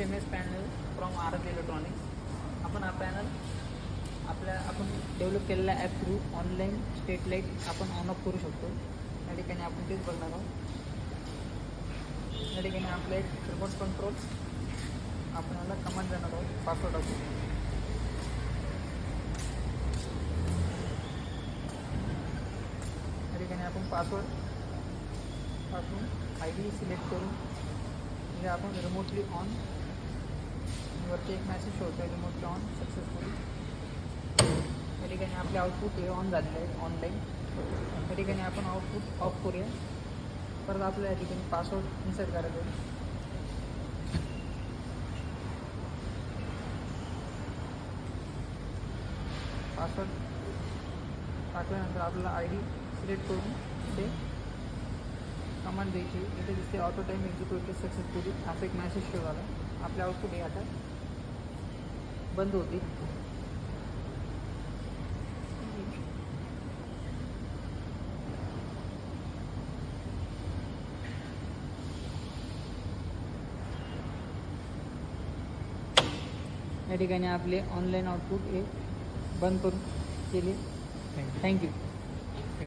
HMS panel from आरत electronics. आपण हा पॅनल आपण डेव्हलप केलेल्या app through online state light आपण ऑन ऑफ करू शकतो. या ठिकाणी आपण तेच बघणार आहोत. या ठिकाणी आपलं एक रिमोट कंट्रोल आपण याला कमांड देणार आहोत. पासवर्ड टाकू. या ठिकाणी आपण पासवर्ड टाकून ID सिलेक्ट करून म्हणजे आपण रिमोटली ऑन वरती एक मॅसेज शोधतो रिमोटली ऑन सक्सेसफुली. या ठिकाणी आपले आउटपुट हे ऑन झालेलं आहे ऑनलाईन. या ठिकाणी आपण आउटपुट ऑफ करूया. परत आपल्याला या ठिकाणी पासवर्ड इन्सर्ट करायचा आहे. पासवर्ड टाकल्यानंतर आपल्याला ID सिलेक्ट करून ते कमांड द्यायची. इथे दिसते ऑटो टाईम एक्झिक्युटेड सक्सेसफुली असा एक मॅसेज शो झाला. आपले आउटपुट हे आता बंद होतील. या ठिकाणी आपले ऑनलाईन आउटपुट हे बंद करून केले. थँक्यू.